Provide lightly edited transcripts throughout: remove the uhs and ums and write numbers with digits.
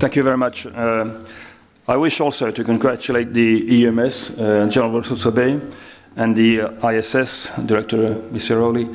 Thank you very much. I wish also to congratulate the EMS, General Sobe, and the ISS, Director Viceroli,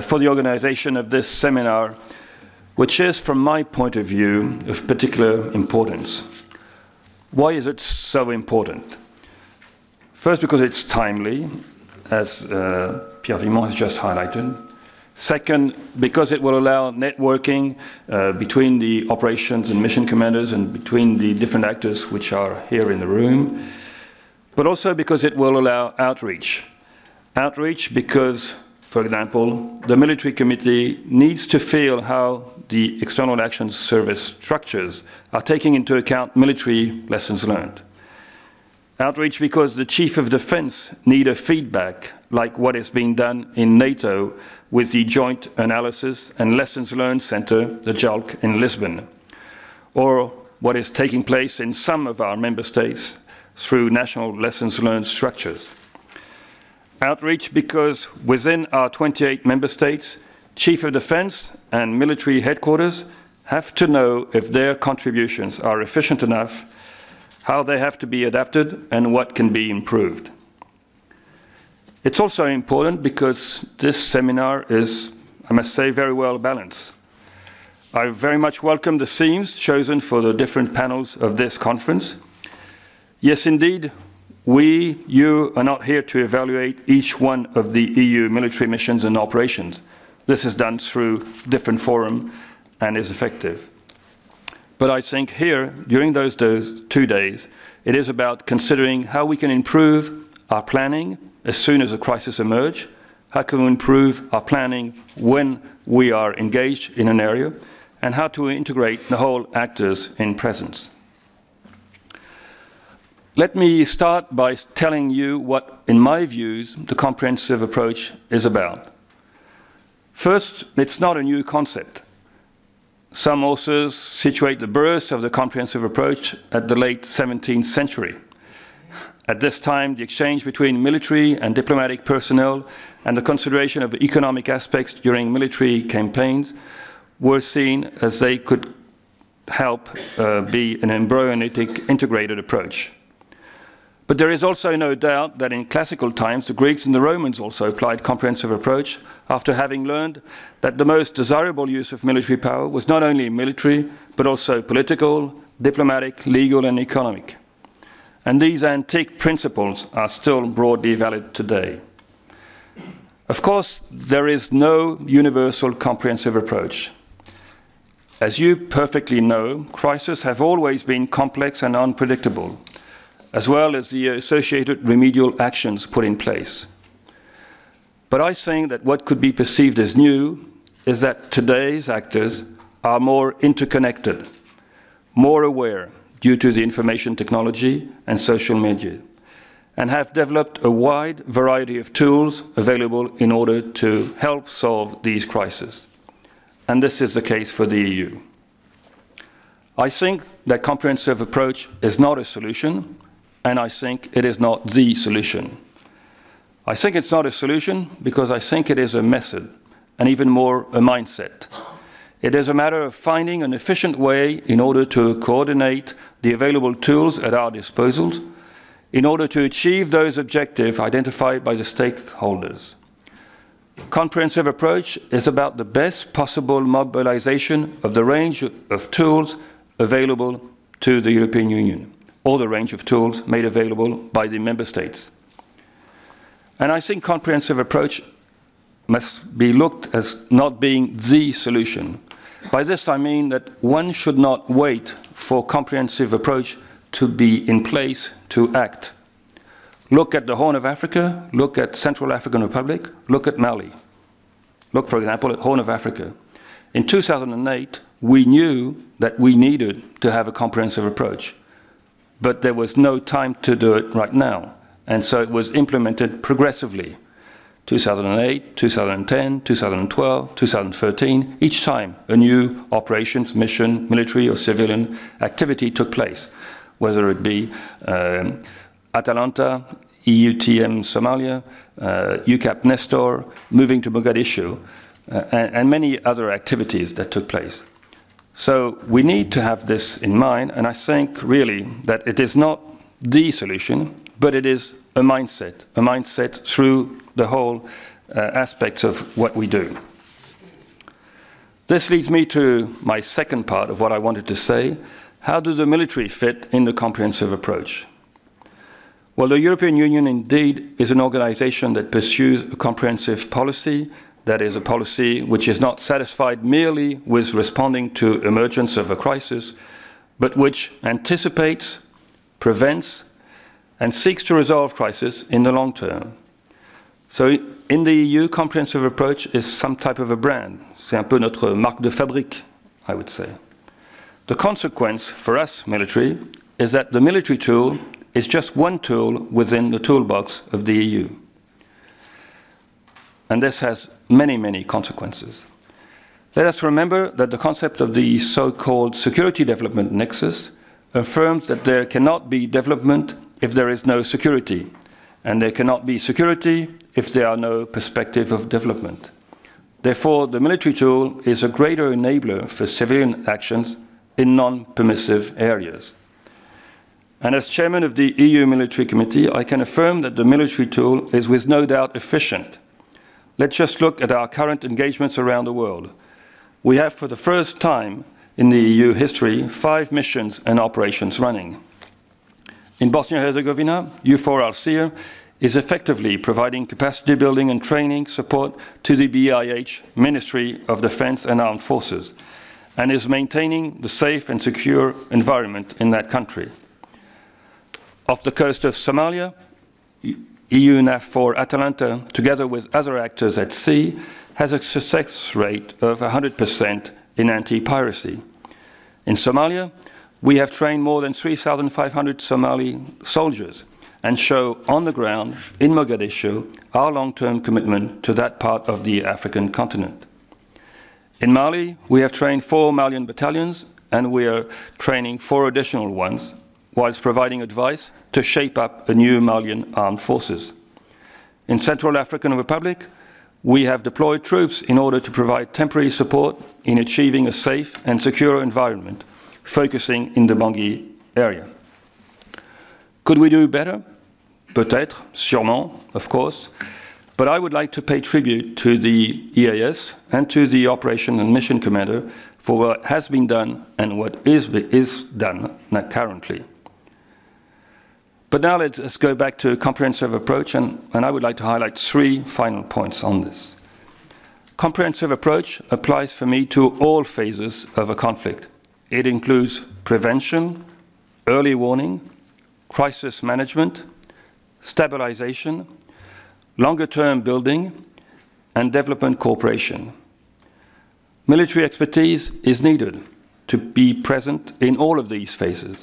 for the organization of this seminar, which is, from my point of view, of particular importance. Why is it so important? First, because it's timely, as Pierre Vimont has just highlighted. Second, because it will allow networking between the operations and mission commanders and between the different actors which are here in the room. But also because it will allow outreach. Outreach because, for example, the military committee needs to feel how the External Action Service structures are taking into account military lessons learned. Outreach because the Chief of Defense need a feedback like what is being done in NATO with the Joint Analysis and Lessons Learned Center, the JALC, in Lisbon, or what is taking place in some of our member states through national lessons learned structures. Outreach because within our 28 member states, Chief of Defense and military headquarters have to know if their contributions are efficient enough, how they have to be adapted, and what can be improved. It's also important because this seminar is, I must say, very well balanced. I very much welcome the themes chosen for the different panels of this conference. Yes, indeed, you are not here to evaluate each one of the EU military missions and operations. This is done through different forums and is effective. But I think here, during those 2 days, it is about considering how we can improve our planning as soon as a crisis emerges, how can we improve our planning when we are engaged in an area, and how to integrate the whole actors in presence. Let me start by telling you what, in my views, the comprehensive approach is about. First, it's not a new concept. Some authors situate the birth of the comprehensive approach at the late 17th century. At this time, the exchange between military and diplomatic personnel and the consideration of economic aspects during military campaigns were seen as they could help be an embryonic integrated approach. But there is also no doubt that in classical times, the Greeks and the Romans also applied comprehensive approach after having learned that the most desirable use of military power was not only military, but also political, diplomatic, legal, and economic. And these antique principles are still broadly valid today. Of course, there is no universal comprehensive approach. As you perfectly know, crises have always been complex and unpredictable, as well as the associated remedial actions put in place. But I think that what could be perceived as new is that today's actors are more interconnected, more aware due to the information technology and social media, and have developed a wide variety of tools available in order to help solve these crises. And this is the case for the EU. I think that comprehensive approach is not a solution, and I think it is not the solution. I think it's not a solution because I think it is a method, and even more, a mindset. It is a matter of finding an efficient way in order to coordinate the available tools at our disposal in order to achieve those objectives identified by the stakeholders. Comprehensive approach is about the best possible mobilization of the range of tools available to the European Union, or the range of tools made available by the member states. And I think comprehensive approach must be looked as not being the solution. By this I mean that one should not wait for comprehensive approach to be in place to act. Look at the Horn of Africa, look at Central African Republic, look at Mali. Look, for example, at Horn of Africa. In 2008, we knew that we needed to have a comprehensive approach, but there was no time to do it right now. And so it was implemented progressively. 2008, 2010, 2012, 2013, each time a new operations, mission, military or civilian activity took place, whether it be Atalanta, EUTM Somalia, UCAP Nestor, moving to Mogadishu, and many other activities that took place. So we need to have this in mind, and I think really that it is not the solution, but it is a mindset through the whole aspects of what we do. This leads me to my second part of what I wanted to say. How does the military fit in the comprehensive approach? Well, the European Union indeed is an organization that pursues a comprehensive policy, that is a policy which is not satisfied merely with responding to emergence of a crisis, but which anticipates, prevents, and seeks to resolve crisis in the long term. So in the EU, comprehensive approach is some type of a brand. C'est un peu notre marque de fabrique, I would say. The consequence for us, military, is that the military tool is just one tool within the toolbox of the EU. And this has many, many consequences. Let us remember that the concept of the so-called security development nexus affirms that there cannot be development if there is no security, and there cannot be security if there are no perspective of development. Therefore, the military tool is a greater enabler for civilian actions in non-permissive areas. And as chairman of the EU Military Committee, I can affirm that the military tool is with no doubt efficient. Let's just look at our current engagements around the world. We have, for the first time in the EU history, 5 missions and operations running. In Bosnia-Herzegovina, EUFOR Alcir is effectively providing capacity building and training support to the BIH Ministry of Defense and Armed Forces, and is maintaining the safe and secure environment in that country. Off the coast of Somalia, EU NAVFOR Atalanta, together with other actors at sea, has a success rate of 100% in anti-piracy. In Somalia, we have trained more than 3,500 Somali soldiers and show on the ground in Mogadishu our long-term commitment to that part of the African continent. In Mali, we have trained 4 Malian battalions, and we are training 4 additional ones, whilst providing advice to shape up a new Malian armed forces. In Central African Republic, we have deployed troops in order to provide temporary support in achieving a safe and secure environment, focusing in the Bangui area. Could we do better? Peut-être, sûrement, of course. But I would like to pay tribute to the EAS and to the Operation and Mission Commander for what has been done and what is done currently. But now let's go back to a comprehensive approach, and I would like to highlight 3 final points on this. Comprehensive approach applies for me to all phases of a conflict. It includes prevention, early warning, crisis management, stabilization, longer-term building, and development cooperation. Military expertise is needed to be present in all of these phases,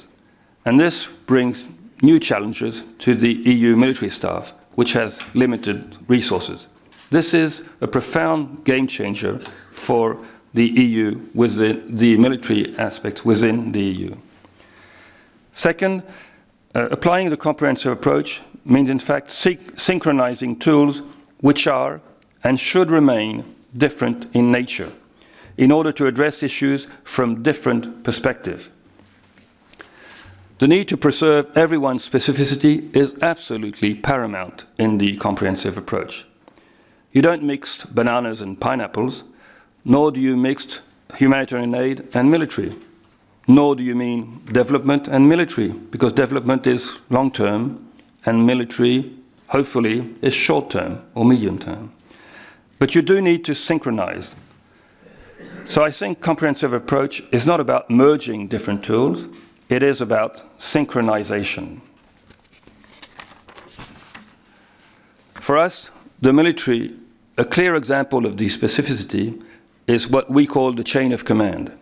and this brings new challenges to the EU military staff, which has limited resources. This is a profound game changer for the EU with the military aspects within the EU. Second, applying the comprehensive approach means in fact synchronizing tools which are and should remain different in nature in order to address issues from different perspectives. The need to preserve everyone's specificity is absolutely paramount in the comprehensive approach. You don't mix bananas and pineapples, nor do you mix humanitarian aid and military, nor do you mean development and military, because development is long-term and military, hopefully, is short-term or medium-term. But you do need to synchronize. So I think comprehensive approach is not about merging different tools, it is about synchronization. For us, the military, a clear example of the specificity is what we call the chain of command.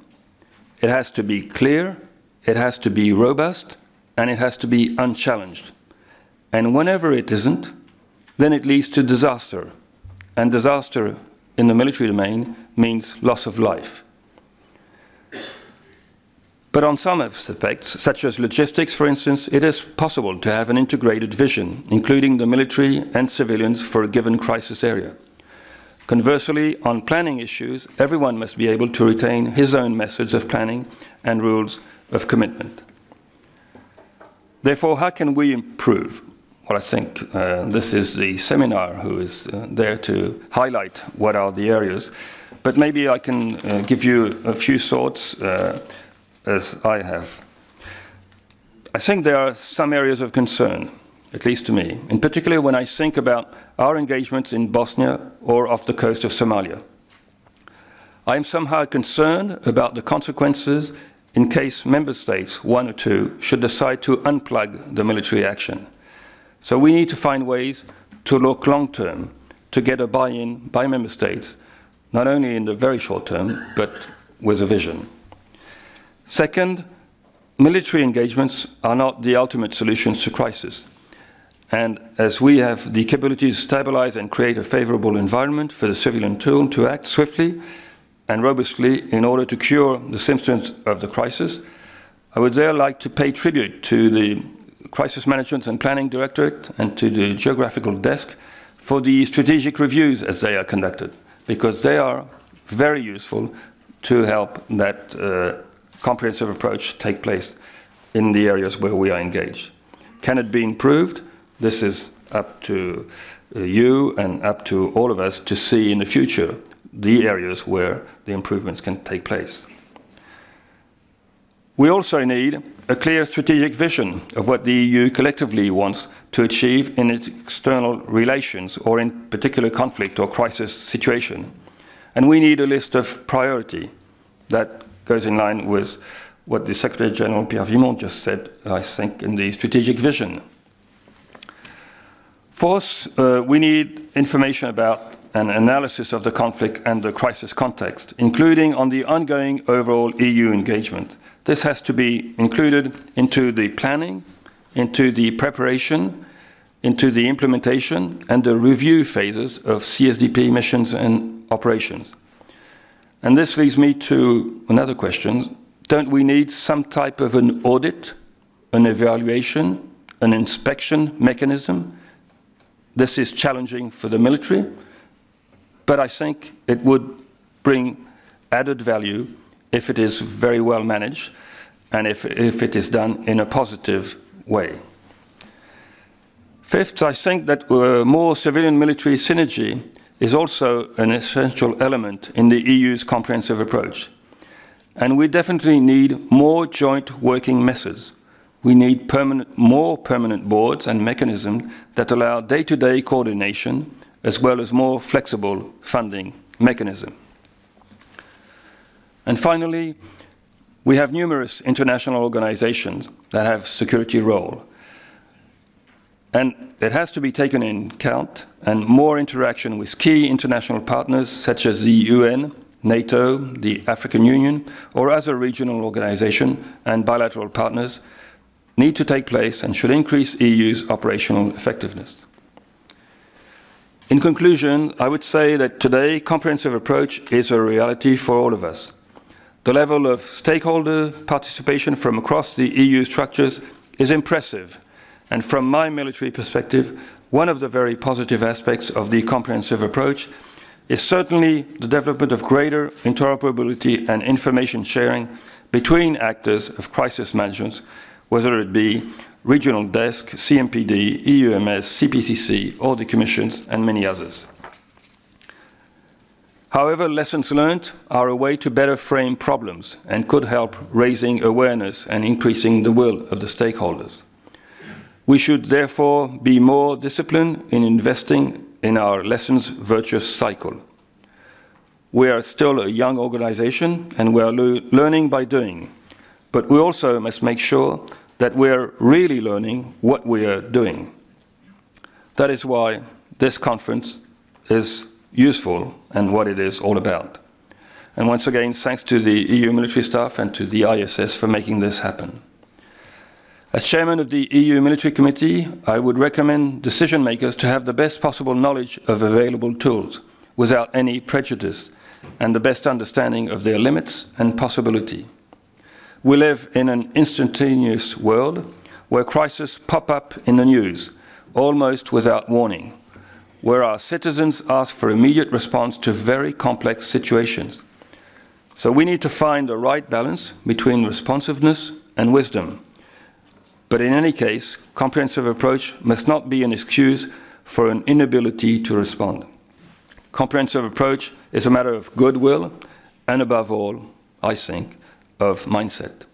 It has to be clear, it has to be robust, and it has to be unchallenged. And whenever it isn't, then it leads to disaster. And disaster in the military domain means loss of life. But on some aspects, such as logistics, for instance, it is possible to have an integrated vision, including the military and civilians for a given crisis area. Conversely, on planning issues, everyone must be able to retain his own methods of planning and rules of commitment. Therefore, how can we improve? Well, I think this is the seminar who is there to highlight what are the areas. But maybe I can give you a few thoughts as I have. I think there are some areas of concern, at least to me, in particular when I think about our engagements in Bosnia or off the coast of Somalia. I am somehow concerned about the consequences in case member states, one or two, should decide to unplug the military action. So we need to find ways to look long-term, to get a buy-in by member states, not only in the very short term, but with a vision. Second, military engagements are not the ultimate solutions to crisis. And as we have the capability to stabilize and create a favorable environment for the civilian tool to act swiftly and robustly in order to cure the symptoms of the crisis, I would there like to pay tribute to the Crisis Management and Planning Directorate and to the Geographical Desk for the strategic reviews as they are conducted, because they are very useful to help that comprehensive approach take place in the areas where we are engaged. Can it be improved? This is up to you and up to all of us to see in the future the areas where the improvements can take place. We also need a clear strategic vision of what the EU collectively wants to achieve in its external relations or in particular conflict or crisis situation. And we need a list of priority that goes in line with what the Secretary General Pierre Vimont just said, I think, in the strategic vision. Fourth, we need information about an analysis of the conflict and the crisis context, including on the ongoing overall EU engagement. This has to be included into the planning, into the preparation, into the implementation, and the review phases of CSDP missions and operations. And this leads me to another question. Don't we need some type of an audit, an evaluation, an inspection mechanism? This is challenging for the military, but I think it would bring added value if it is very well managed and if it is done in a positive way. Fifth, I think that more civilian-military synergy is also an essential element in the EU's comprehensive approach. And we definitely need more joint working methods. We need more permanent boards and mechanisms that allow day-to-day coordination as well as more flexible funding mechanisms. And finally, we have numerous international organizations that have security role. And it has to be taken in account, and more interaction with key international partners such as the UN, NATO, the African Union, or other regional organizations and bilateral partners need to take place and should increase EU's operational effectiveness. In conclusion, I would say that today, comprehensive approach is a reality for all of us. The level of stakeholder participation from across the EU structures is impressive, and from my military perspective, one of the very positive aspects of the comprehensive approach is certainly the development of greater interoperability and information sharing between actors of crisis management, whether it be regional desk, CMPD, EUMS, CPCC, or the Commissions, and many others. However, lessons learned are a way to better frame problems and could help raising awareness and increasing the will of the stakeholders. We should therefore be more disciplined in investing in our lessons virtuous cycle. We are still a young organization and we are learning by doing, but we also must make sure that we are really learning what we are doing. That is why this conference is useful and what it is all about. And once again, thanks to the EU military staff and to the ISS for making this happen. As chairman of the EU Military Committee, I would recommend decision makers to have the best possible knowledge of available tools without any prejudice and the best understanding of their limits and possibility. We live in an instantaneous world where crises pop up in the news, almost without warning. where our citizens ask for immediate response to very complex situations. So we need to find the right balance between responsiveness and wisdom. But in any case, comprehensive approach must not be an excuse for an inability to respond. Comprehensive approach is a matter of goodwill and, above all, I think, of mindset.